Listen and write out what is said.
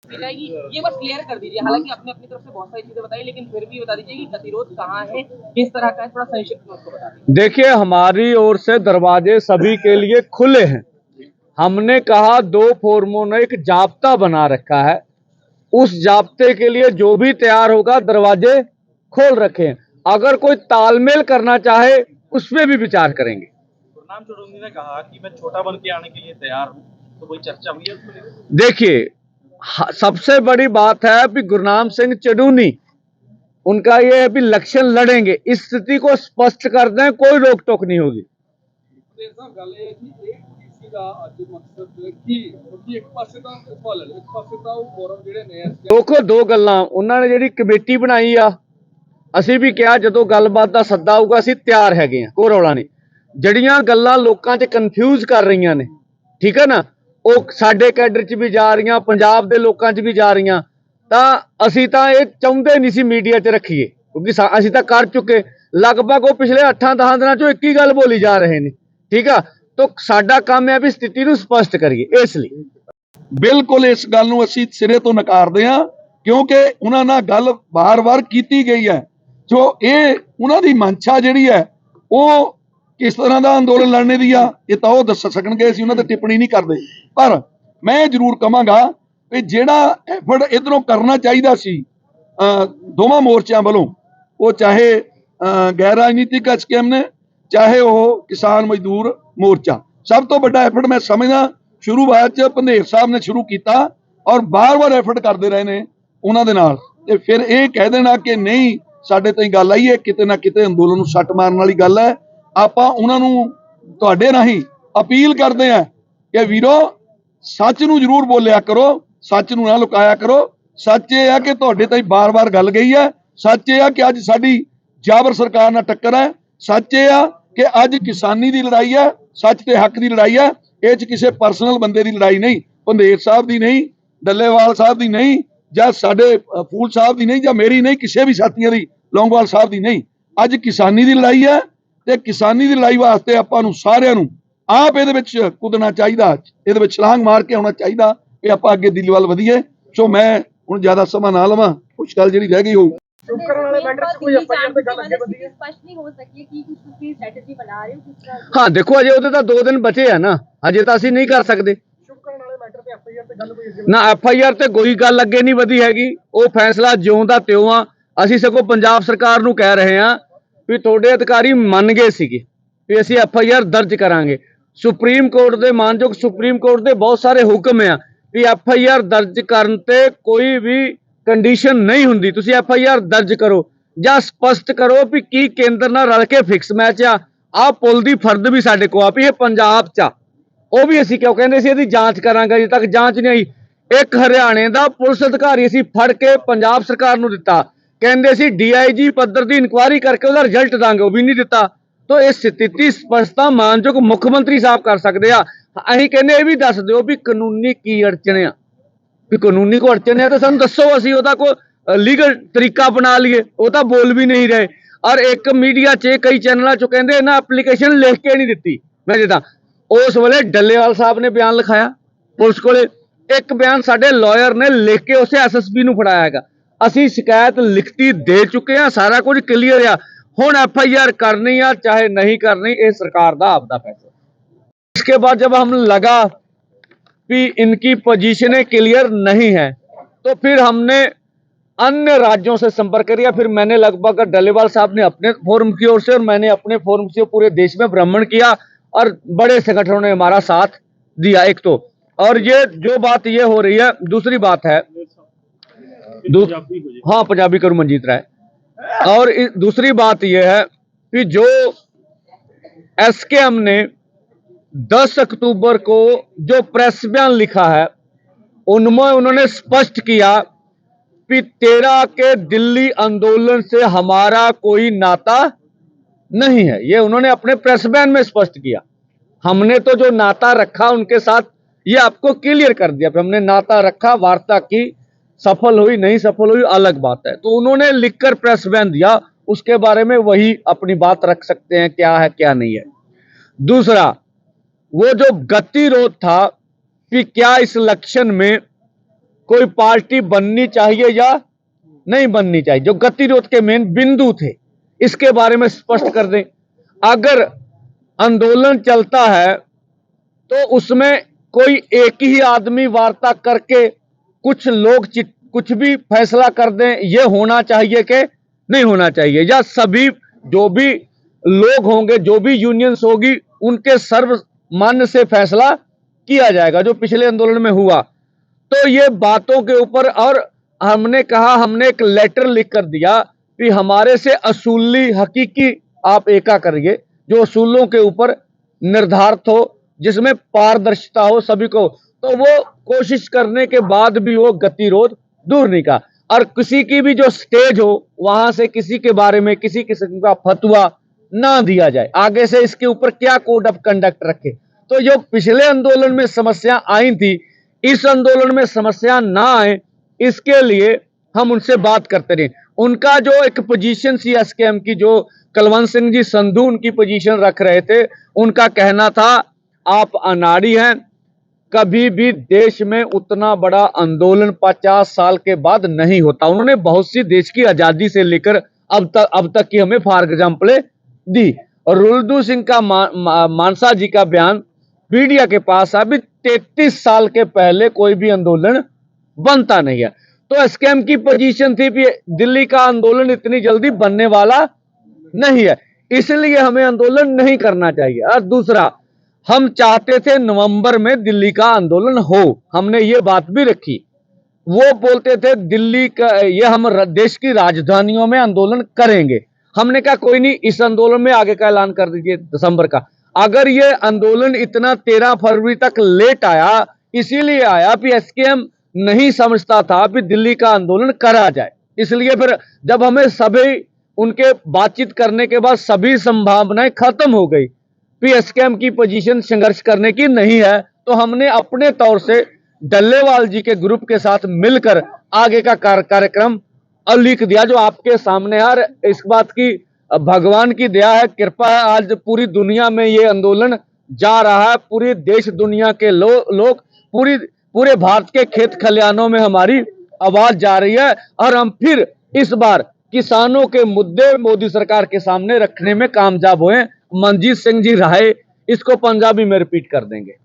मिलेगी, ये बस क्लियर कर दीजिए। हालांकि आपने अपनी तरफ से बहुत सारी चीजें बताई, लेकिन फिर भी बता दीजिए कि गतिरोध कहाँ है, किस तरह का है, थोड़ा संक्षिप्त में उसको बता दीजिए। देखिए, हमारी ओर से दरवाजे सभी के लिए खुले हैं। हमने कहा 2 फोरमों ने एक जाब्ता बना रखा है, उस जाब्ते के लिए जो भी तैयार होगा दरवाजे खोल रखे हैं। अगर कोई तालमेल करना चाहे उसमें भी विचार करेंगे। गुरनाम चुड़ूनी ने कहा कि मैं छोटा बन के आने के लिए तैयार हूं, तो कोई चर्चा हुई है उसको लेकर? देखिए, सबसे बड़ी बात है कि गुरनाम सिंह चडूनी, उनका ये है कि लक्षण लड़ेंगे। इस स्थिति को स्पष्ट कर दें, कोई रोक टोक नहीं होगी। देखो, 2 ਗੱਲਾਂ ਉਹਨਾਂ ਨੇ ਜਿਹੜੀ ਕਮੇਟੀ ਬਣਾਈ ਆ, ਅਸੀਂ ਵੀ ਕਿਹਾ ਜਦੋਂ ਗੱਲਬਾਤ ਦਾ ਸੱਦਾ ਆਊਗਾ ਅਸੀਂ ਤਿਆਰ ਹੈਗੇ ਆ, ਕੋਈ ਰੌਲਾ ਨਹੀਂ। ਜਿਹੜੀਆਂ ਗੱਲਾਂ ਲੋਕਾਂ 'ਚ ਕਨਫਿਊਜ਼ ਕਰ ਰਹੀਆਂ ਨੇ, ਠੀਕ ਹੈ ਨਾ, ਉਹ ਸਾਡੇ ਕੈਡਰ 'ਚ ਵੀ ਜਾ ਰਹੀਆਂ, ਪੰਜਾਬ ਦੇ ਲੋਕਾਂ 'ਚ ਵੀ ਜਾ ਰਹੀਆਂ, ਤਾਂ ਅਸੀਂ ਤਾਂ ਇਹ ਚਾਹੁੰਦੇ ਨਹੀਂ ਸੀ ਮੀਡੀਆ 'ਚ ਰੱਖੀਏ, ਕਿਉਂਕਿ ਅਸੀਂ ਤਾਂ ਕਰ ਚੁੱਕੇ। ਲਗਭਗ ਉਹ ਪਿਛਲੇ 8-10 ਦਿਨਾਂ 'ਚੋਂ ਇੱਕ ਹੀ ਗੱਲ ਬੋਲੀ ਜਾ ਰਹੇ ਨੇ, ਠੀਕ ਆ। ਤਾਂ ਸਾਡਾ ਕੰਮ ਹੈ ਵੀ ਸਥਿਤੀ ਨੂੰ ਸਪਸ਼ਟ ਕਰੀਏ। ਇਸ ਲਈ ਬਿਲਕੁਲ ਇਸ ਗੱਲ ਨੂੰ ਅਸੀਂ ਸਿਰੇ ਤੋਂ ਨਕਾਰਦੇ ਹਾਂ, ਕਿਉਂਕਿ ਉਹਨਾਂ ਨਾਲ ਗੱਲ ਵਾਰ-ਵਾਰ ਕੀਤੀ ਗਈ ਹੈ। ਜੋ ਇਹ ਉਹਨਾਂ ਦੀ ਮਨਸ਼ਾ ਜਿਹੜੀ ਹੈ ਉਹ ਕਿਸ ਤਰ੍ਹਾਂ ਦਾ ਅੰਦੋਲਨ ਲੜਨੇ ਦੀ ਆ, ਇਹ ਤਾਂ ਉਹ ਦੱਸ ਸਕਣਗੇ, ਅਸੀਂ ਉਹਨਾਂ ਤੇ ਟਿੱਪਣੀ ਨਹੀਂ ਕਰਦੇ। ਪਰ ਮੈਂ ਜ਼ਰੂਰ ਕਹਾਂਗਾ ਵੀ ਜਿਹੜਾ ਐਫਰਟ ਇਧਰੋਂ ਕਰਨਾ ਚਾਹੀਦਾ ਸੀ ਦੋਵਾਂ ਮੋਰਚਿਆਂ ਵੱਲੋਂ, ਉਹ ਚਾਹੇ ਗੈਰ ਰਾਜਨੀਤਿਕ ਐਸਕੇਐਮ ਨੇ, ਚਾਹੇ ਉਹ ਕਿਸਾਨ ਮਜ਼ਦੂਰ ਮੋਰਚਾ, ਸਭ ਤੋਂ ਵੱਡਾ ਐਫਰਟ ਮੈਂ ਸਮਝਦਾ ਸ਼ੁਰੂਆਤ 'ਚ ਪੰਧੇਰ ਸਾਹਿਬ ਨੇ ਸ਼ੁਰੂ ਕੀਤਾ ਔਰ ਬਾਰ-ਬਾਰ ਐਫਰਟ ਕਰਦੇ ਰਹੇ ਨੇ ਉਹਨਾਂ ਦੇ ਨਾਲ। ਤੇ ਫਿਰ ਇਹ ਕਹਿ ਦੇਣਾ ਕਿ ਨਹੀਂ ਸਾਡੇ ਤਾਈਂ ਗੱਲ ਆਈ ਹੈ, ਕਿਤੇ ਨਾ ਕਿਤੇ ਅੰਦੋਲਨ ਨੂੰ ਸੱਟ ਮਾਰਨ ਵਾਲੀ ਗੱਲ ਹੈ। ਆਪਾਂ ਉਹਨਾਂ ਨੂੰ ਤੁਹਾਡੇ ਰਾਹੀਂ ਅਪੀਲ ਕਰਦੇ ਹਾਂ ਕਿ ਵੀਰੋ, ਸੱਚ ਨੂੰ ਜ਼ਰੂਰ ਬੋਲਿਆ ਕਰੋ, ਸੱਚ ਨੂੰ ਨਾ ਲੁਕਾਇਆ ਕਰੋ। ਸੱਚ ਇਹ ਹੈ ਕਿ ਤੁਹਾਡੇ ਤਾਈਂ ਬਾਰ-ਬਾਰ ਗੱਲ ਗਈ ਹੈ। ਸੱਚ ਇਹ ਆ ਕਿ ਅੱਜ ਸਾਡੀ ਜਾਬਰ ਸਰਕਾਰ ਨਾਲ ਟੱਕਰ ਹੈ। ਸੱਚ ਇਹ ਆ ਕਿ ਅੱਜ ਕਿਸਾਨੀ ਦੀ ਲੜਾਈ ਹੈ, ਸੱਚ ਤੇ ਹੱਕ ਦੀ ਲੜਾਈ ਹੈ। ਇਹ 'ਚ ਕਿਸੇ ਪਰਸਨਲ ਬੰਦੇ ਦੀ ਲੜਾਈ ਨਹੀਂ, ਪੰਧੇਰ ਸਾਹਿਬ ਦੀ ਨਹੀਂ, ਡੱਲੇਵਾਲ ਸਾਹਿਬ ਦੀ ਨਹੀਂ, ਜਾਂ ਸਾਡੇ ਫੂਲ ਸਾਹਿਬ ਦੀ ਨਹੀਂ, ਜਾਂ ਮੇਰੀ ਨਹੀਂ, ਕਿਸੇ ਵੀ ਸਾਥੀਆਂ ਦੀ, ਲੌਂਗੋਵਾਲ ਸਾਹਿਬ ਦੀ ਨਹੀਂ। ਅੱਜ ਕਿਸਾਨੀ ਦੀ ਲੜਾਈ ਹੈ ਤੇ ਕਿਸਾਨੀ ਦੀ ਲੜਾਈ ਵਾਸਤੇ ਆਪਾਂ ਨੂੰ ਸਾਰਿਆਂ ਨੂੰ ਆਪ ਇਹਦੇ ਵਿੱਚ ਕੁੱਦਣਾ ਚਾਹੀਦਾ, ਇਹਦੇ ਵਿੱਚ ਛਲਾਂਗ ਮਾਰ ਕੇ ਆਉਣਾ ਚਾਹੀਦਾ ਕਿ ਆਪਾਂ ਅੱਗੇ ਦਿੱਲੀ ਵੱਲ ਵਧੀਏ। ਸੋ ਮੈਂ ਹੁਣ ਜ਼ਿਆਦਾ ਸਮਾਂ ਨਾ ਲਵਾਂ, ਕੁਛ ਗੱਲ ਜਿਹੜੀ ਰਹਿ ਗਈ ਹੋਊ। हाँ, देखो अजे ਉਹਦੇ ਤਾਂ 2 ਦਿਨ ਬਚੇ ਆ ਨਾ, ਅਜੇ ਤਾਂ ਅਸੀਂ ਨਹੀਂ ਕਰ ਸਕਦੇ ਨਾ। FIR ਤੇ ਕੋਈ ਗੱਲ ਅੱਗੇ ਨਹੀਂ ਵਧੀ ਹੈਗੀ, ਉਹ ਫੈਸਲਾ ਜਿਉਂ ਦਾ ਤਿਉਂ ਆ। ਅਸੀਂ ਸਗੋਂ ਪੰਜਾਬ ਸਰਕਾਰ ਨੂੰ ਕਹਿ ਰਹੇ ਹਾਂ ਵੀ ਤੁਹਾਡੇ ਅਧਿਕਾਰੀ ਮੰਨ ਗਏ ਸੀਗੇ ਵੀ ਅਸੀਂ FIR ਦਰਜ ਕਰਾਂਗੇ। ਸੁਪਰੀਮ ਕੋਰਟ ਦੇ ਮਾਨਯੋਗ ਸੁਪਰੀਮ ਕੋਰਟ ਦੇ ਬਹੁਤ ਸਾਰੇ ਹੁਕਮ ਆ ਵੀ FIR ਦਰਜ ਕਰਨ ਤੇ ਕੋਈ ਵੀ ਕੰਡੀਸ਼ਨ ਨਹੀਂ ਹੁੰਦੀ, ਤੁਸੀਂ FIR ਦਰਜ ਕਰੋ ਜਾਂ ਸਪਸ਼ਟ ਕਰੋ ਵੀ ਕੀ ਕੇਂਦਰ ਨਾਲ ਰਲ ਕੇ ਫਿਕਸ ਮੈਚ ਆ ਪੁਲ ਦੀ ਫਰਦ ਵੀ ਸਾਡੇ ਕੋਲ ਆ ਵੀ ਇਹ ਪੰਜਾਬ 'ਚ ਆ। ਉਹ ਵੀ ਅਸੀਂ ਕਿਉਂ ਕਹਿੰਦੇ ਸੀ ਇਹਦੀ ਜਾਂਚ ਕਰਾਂਗੇ, ਅਜੇ ਤੱਕ ਜਾਂਚ ਨਹੀਂ ਆਈ। ਇੱਕ ਹਰਿਆਣੇ ਦਾ ਪੁਲਿਸ ਅਧਿਕਾਰੀ ਅਸੀਂ ਫੜ ਕੇ ਪੰਜਾਬ ਸਰਕਾਰ ਨੂੰ ਦਿੱਤਾ, ਕਹਿੰਦੇ ਸੀ DIG ਪੱਧਰ ਦੀ ਇਨਕੁਆਇਰੀ ਕਰਕੇ ਉਹਦਾ ਰਿਜ਼ਲਟ ਦਾਂਗੇ, ਉਹ ਵੀ ਨਹੀਂ ਦਿੱਤਾ। ਤਾਂ ਇਹ ਸਥਿਤੀ ਸਪਸ਼ਟਤਾ ਮਾਨਯੋਗ ਮੁੱਖ ਮੰਤਰੀ ਸਾਹਿਬ ਕਰ ਸਕਦੇ ਆ। ਅਸੀਂ ਕਹਿੰਦੇ ਇਹ ਵੀ ਦੱਸ ਦਿਓ ਵੀ ਕਾਨੂੰਨੀ ਕੀ ਅੜਚਣ ਆ, ਵੀ ਕਾਨੂੰਨੀ ਕੋ ਅੜਚਣ ਹੈ ਤਾਂ ਸਾਨੂੰ ਦੱਸੋ, ਅਸੀਂ ਉਹਦਾ ਕੋਈ ਲੀਗਲ ਤਰੀਕਾ ਬਣਾ ਲਈਏ। ਉਹ ਤਾਂ ਬੋਲ ਵੀ ਨਹੀਂ ਰਹੇ। ਔਰ ਇੱਕ ਮੀਡੀਆ 'ਚ ਕਈ ਚੈਨਲਾਂ 'ਚੋਂ ਕਹਿੰਦੇ ਇਹਨਾਂ ਐਪਲੀਕੇਸ਼ਨ ਲਿਖ ਕੇ ਨਹੀਂ ਦਿੱਤੀ। ਮੈਂ ਜਿੱਦਾਂ ਉਸ ਵੇਲੇ ਡੱਲੇਵਾਲ ਸਾਹਿਬ ਨੇ ਬਿਆਨ ਲਿਖਾਇਆ ਪੁਲਿਸ ਕੋਲੇ, ਇੱਕ ਬਿਆਨ ਸਾਡੇ ਲਾਇਰ ਨੇ ਲਿਖ ਕੇ ਉਸੇ SSP ਨੂੰ ਫੜਾਇਆ ਹੈਗਾ। ਅਸੀਂ ਸ਼ਿਕਾਇਤ ਲਿਖਤੀ ਦੇ ਚੁੱਕੇ ਹਾਂ, ਸਾਰਾ ਕੁਝ ਕਲੀਅਰ ਆ। ਹੁਣ FIR ਕਰਨੀ ਆ ਚਾਹੇ नहीं करनी, ये सरकार का आपका फैसला। इसके बाद जब हम लगा कि इनकी पोजीशनें क्लियर नहीं है तो फिर हमने अन्य राज्यों से संपर्क किया। फिर मैंने लगभग डल्लेवाल साहब ने अपने फोरम की ओर से और मैंने अपने फोरम से पूरे देश में भ्रमण किया और बड़े संगठनों ने हमारा साथ दिया। एक तो और ये जो बात ये हो रही है, दूसरी बात है हाँ पंजाबी करूँ मंजीत राय। और दूसरी बात यह है कि जो SKM ने 10 अक्टूबर को जो प्रेस बयान लिखा है उनमें उन्होंने स्पष्ट किया कि 13 के दिल्ली आंदोलन से हमारा कोई नाता नहीं है। ये उन्होंने अपने प्रेस बयान में स्पष्ट किया। हमने तो जो नाता रखा उनके साथ ये आपको क्लियर कर दिया, हमने नाता रखा, वार्ता की, सफल हुई नहीं सफल हुई अलग बात है। तो उन्होंने लिखकर प्रेस बयान दिया, उसके बारे में वही अपनी बात रख सकते हैं क्या है क्या नहीं है। दूसरा, वो जो गतिरोध था कि क्या इस इलेक्शन में कोई पार्टी बननी चाहिए या नहीं बननी चाहिए, जो गतिरोध के मेन बिंदु थे, इसके बारे में स्पष्ट कर दें। अगर आंदोलन चलता है तो उसमें कोई एक ही आदमी वार्ता करके कुछ लोग कुछ भी फैसला कर दें, यह होना चाहिए कि नहीं होना चाहिए, या सभी जो भी लोग होंगे, जो भी यूनियंस होगी, उनके सर्वमान्य से फैसला किया जाएगा, जो पिछले आंदोलन में हुआ। तो ये बातों के ऊपर, और हमने कहा, हमने एक लेटर लिख कर दिया कि हमारे से असूली हकीकी आप एका करिए, जो असूलों के ऊपर निर्धारित हो, जिसमें पारदर्शिता हो सभी को। तो वो कोशिश करने के बाद भी वो गतिरोध दूर नहीं का, और किसी की भी जो स्टेज हो वहां से किसी के बारे में किसी किस्म का फतवा ना दिया जाए, आगे से इसके ऊपर क्या कोड ऑफ कंडक्ट रखे। तो जो पिछले आंदोलन में समस्या आई थी, इस आंदोलन में समस्या ना आए, इसके लिए हम उनसे बात करते रहे। उनका जो एक पोजीशन सी एसकेएम की, जो कुलवंत सिंह जी संधू उनकी पोजीशन रख रहे थे, उनका कहना था आप अनाड़ी हैं, कभी भी देश में उतना बड़ा आंदोलन 50 साल के बाद नहीं होता। उन्होंने बहुत सी देश की आजादी से लेकर अब तक की हमें फॉर एग्जाम्पल दी। और रुलदू सिंह का मानसा जी का बयान मीडिया के पास अभी 33 साल के पहले कोई भी आंदोलन बनता नहीं है। तो एसकेएम की पोजीशन थी कि दिल्ली का आंदोलन इतनी जल्दी बनने वाला नहीं है, इसलिए हमें आंदोलन नहीं करना चाहिए। और दूसरा, हम चाहते थे नवंबर में दिल्ली का आंदोलन हो, हमने ये बात भी रखी। वो बोलते थे दिल्ली का, ये हम देश की राजधानियों में आंदोलन करेंगे। हमने कहा कोई नहीं, इस आंदोलन में आगे का ऐलान कर दीजिए दिसंबर का। अगर ये आंदोलन इतना 13 फरवरी तक लेट आया, इसीलिए आया कि एसकेएम नहीं समझता था कि दिल्ली का आंदोलन करा जाए। इसलिए फिर जब हमें सभी उनके बातचीत करने के बाद सभी संभावनाएं खत्म हो गई, एसकेएम की पोजीशन संघर्ष करने की नहीं है, तो हमने अपने तौर से डल्लेवाल जी के ग्रुप के साथ मिलकर आगे का कार्यक्रम लिख दिया, जो आपके सामने है। और इस बात की भगवान की दया है, कृपा है, आज पूरी दुनिया में ये आंदोलन जा रहा है। पूरी देश दुनिया के लोग पूरे भारत के खेत खलिहानों में हमारी आवाज जा रही है, और हम फिर इस बार किसानों के मुद्दे मोदी सरकार के सामने रखने में कामयाब हुए। मनजीत सिंह जी राय इसको पंजाबी में रिपीट कर देंगे।